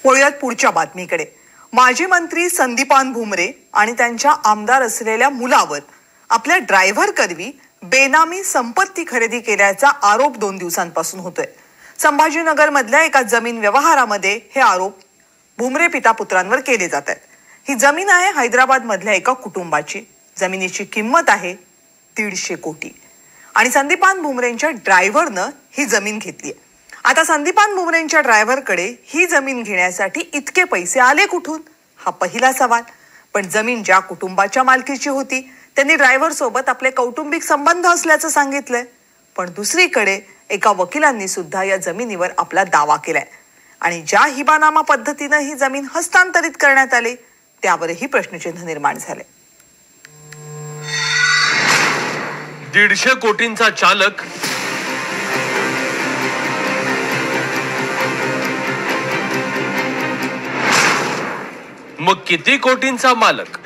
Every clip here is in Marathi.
वळूयात पुढच्या बातमीकडे. माजी मंत्री संदीपान भुमरे आणि त्यांच्या आमदार असलेल्या मुलावर आपल्या ड्रायव्हर करवी बेनामी संपत्ती खरेदी केल्याचा आरोप 2 दिवसांपासून होतोय. संभाजीनगर मधल्या एका जमीन व्यवहारामध्ये हे आरोप भुमरे पिता पुत्रांवर केले जात आहेत. ही जमीन आहे हैदराबाद मधल्या एका कुटुंबाची. जमिनीची किंमत आहे 150 कोटी आणि संदीपान भुमरेंच्या ड्रायव्हरनं ही जमीन घेतली. आता संदीपान भुमरेंच्या ड्रायव्हरकडे ही जमीन घेण्यासाठी इतके पैसे आले कुठून, हा पहिला सवाल. पण जमीन ज्या कुटुंबाच्या मालकीची होती त्यांनी ड्रायव्हर सोबत आपले कौटुंबिक संबंध असल्याचं सांगितलंय. पण दुसरीकडे एका वकिलांनी सुद्धा या जमिनीवर आपला दावा केलाय आणि ज्या हिबानामा पद्धतीनं ही जमीन हस्तांतरित करण्यात आली त्यावरही प्रश्नचिन्ह निर्माण झाले. 150 कोटींचा चालक मग किती कोटींचा मालक?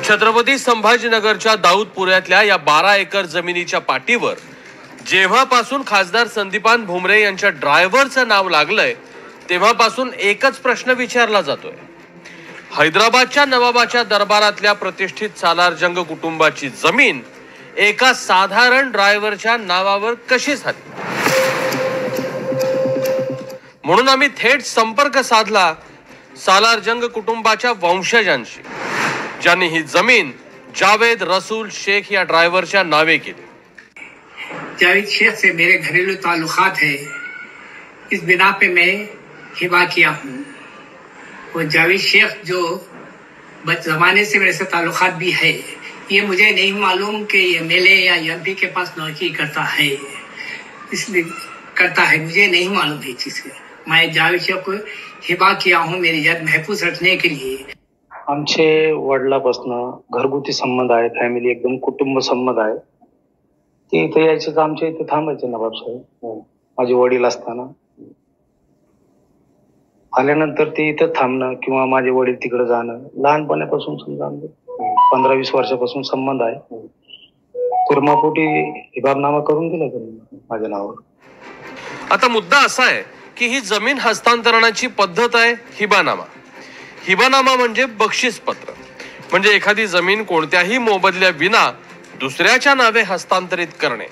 छत्रपती संभाजीनगरच्या दाऊदपुऱ्यातल्या या 12 एकर जमिनीच्या पाटीवर जेव्हापासून खासदार संदीपान भुमरे यांच्या ड्रायव्हरचं नाव लागलंय तेव्हापासून एकच प्रश्न विचारला जातोय. हैदराबादच्या नवाबाच्या दरबारातल्या प्रतिष्ठित सालारजंग कुटुंबाची जमीन एका साधारण ड्रायव्हरच्या नावावर कशी झाली? म्हणून आम्ही थेट संपर्क साधला सालारजंग कुटुंबाच्या वंशजांशी, ज्यांनी ही जमीन जावेद रसूल शेख या ड्रायव्हरच्या नावे केली. जावेद शेख से मेरे घरेलू ताल्लुकात है, इस बिना पे मैं हिबा किया हूँ. वो जावेद शेख जो जमाने से मेरे से ताल्लुकात भी है, ये मुझे नहीं मालूम कि एमएलए या एमपी के पास नौकरी करता है, इसलिए करता है, मुझे नहीं मालूम है चीज. मैं जावेद शेख को हिबा किया हूँ मेरी इज्जत महफूज रखने के लिए. आमचे वडिलापासून घरगुती संबंध आहे, फॅमिली एकदम कुटुंब संबंध आहे. ते इथे यायचं तर आमच्या इथे थांबायचे नवाब साहेब. माझे वडील असताना आल्यानंतर ते इथं थांबणं किंवा माझे वडील तिकडे जाणं लहानपणापासून समजा 15-20 वर्षापासून संबंध आहे. कुर्मापोटी हिबाबनामा करून दिला त्यांनी माझ्या नावावर. आता मुद्दा असा आहे की ही जमीन हस्तांतरणाची पद्धत आहे हिबानामा. हिबानामा म्हणजे बक्षीस पत्र, म्हणजे एखादी जमीन कोणत्याही मोबदल्या विना दुसऱ्याच्या नावे हस्तांतरित करणे.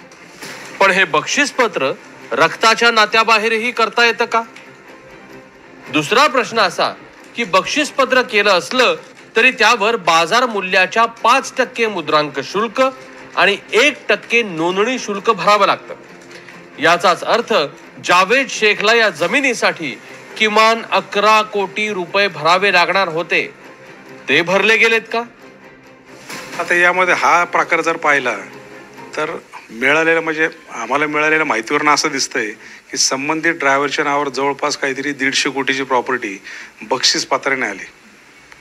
पण हे बक्षीस पत्र रक्ताच्या नात्याबाहेरही करता येतं का? दुसरा प्रश्न असा की बक्षीस पत्र केलं असलं तरी त्यावर बाजार मूल्याच्या 5% मुद्रांक शुल्क आणि 1% नोंदणी शुल्क भरावं लागतं. याचाच अर्थ जावेद शेखला या जमिनीसाठी किमान 11 कोटी रुपये भरावे लागणार होते. ते भरले गेलेत का? आता यामध्ये हा प्रकार जर पाहिला तर मिळालेलं म्हणजे आम्हाला मिळालेल्या माहितीवरून असं दिसतंय की संबंधित ड्रायव्हरच्या नावावर जवळपास काहीतरी 150 कोटीची प्रॉपर्टी बक्षीस पात्राने आली.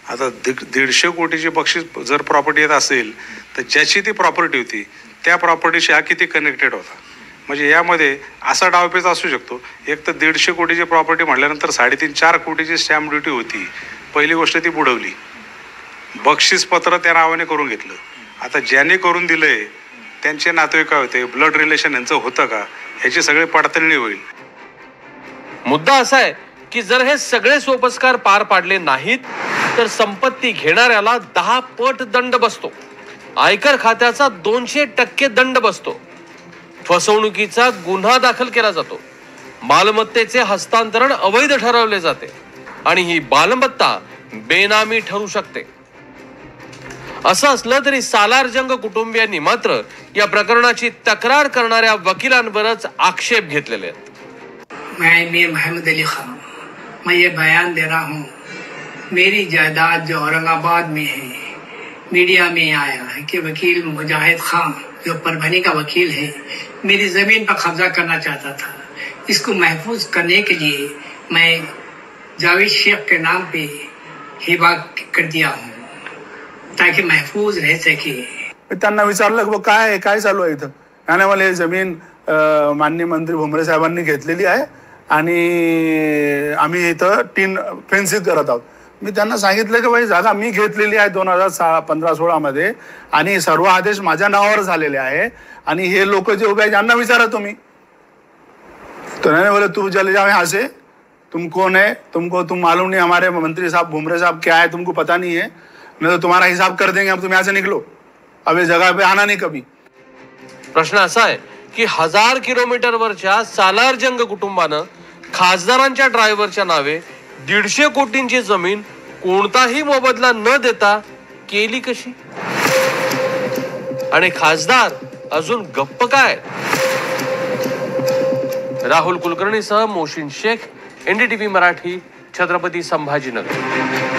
आता 150 कोटीची बक्षीस जर प्रॉपर्टी येत असेल तर ज्याची ती प्रॉपर्टी होती त्या प्रॉपर्टीशी हा किती कनेक्टेड होता. म्हणजे यामध्ये असा डावपेच असू शकतो. एक तर 150 कोटीची प्रॉपर्टी म्हटल्यानंतर 3.5-4 कोटीची स्टॅम्प ड्युटी होती. पहिली गोष्ट ती बुडवली. बक्षीस पत्र त्या नावाने करून घेतलं. आता ज्याने करून दिलंय त्यांचे नातेवाईक काय होते, ब्लड रिलेशन यांचं होतं का, ह्याची सगळी पडताळणी होईल. मुद्दा असा आहे की जर हे सगळे सोपस्कार पार पाडले नाहीत तर संपत्ती घेणाऱ्याला 10 पट दंड बसतो. आयकर खात्याचा 200% दंड बसतो. फसवणुकीचा गुन्हा दाखल केला जातो. मालमत्तेचे हस्तांतरण अवैध ठरवले जाते आणि ही मालमत्ता बेनामी ठरू शकते. असं असलं तरी सालारजंग कुटुंबियांनी मात्र या प्रकरणाची तक्रार करणाऱ्या वकिलांवरच आक्षेप घेतलेले आहेत. मैं मीर मोहम्मद अली खान, मैं ये बयान दे रहा हूँ, मेरी जायदाद जो औरंगाबाद में है, मीडिया में आया है कि वकील मुजाहिद खान जो परभनी का वकील है मेरी जमीन पर कब्जा करना चाहता था. इसको महफूज करने के लिए मैं जावेद शेख के नाम पे हिबा कर दिया हूँ ताकि महफूज रह सके. त्यांना विचारलं काय चालू आहे इथं. आणि मला ही जमीन माननीय मंत्री भुमरे साहेबांनी घेतलेली आहे आणि आम्ही इथं फेन्सिंग करत आहोत. मी त्यांना सांगितलं की बाई जागा मी घेतलेली आहे 2015-16 मध्ये आणि सर्व आदेश माझ्या नावावर झालेले आहे आणि हे लोक जे उभे आहेत यांना विचारा तुम्ही. तो मैंने बोले तू चले जाओ यहाँ से, तुम कौन है, तुम मालूम नहीं, हमारे मंत्री साहब भुमरे साहब क्या है तुमको पता नहीं है, नहीं तो तुम्हारा हिसाब कर देंगे, अब तुम यहाँ से निकलो, अब इस जगह पे आना नहीं कभी. प्रश्न असा आहे की 1000 किलोमीटरवरच्या सालारजंग कुटुंबानं खासदारांच्या ड्रायव्हरच्या नावे 150 कोटींची जमीन कोणताही मोबदला न देता केली कशी? आणि खासदार अजून गप्प काय? राहुल कुलकर्णीसह मोहसिन शेख, NDTV मराठी, छत्रपती संभाजीनगर.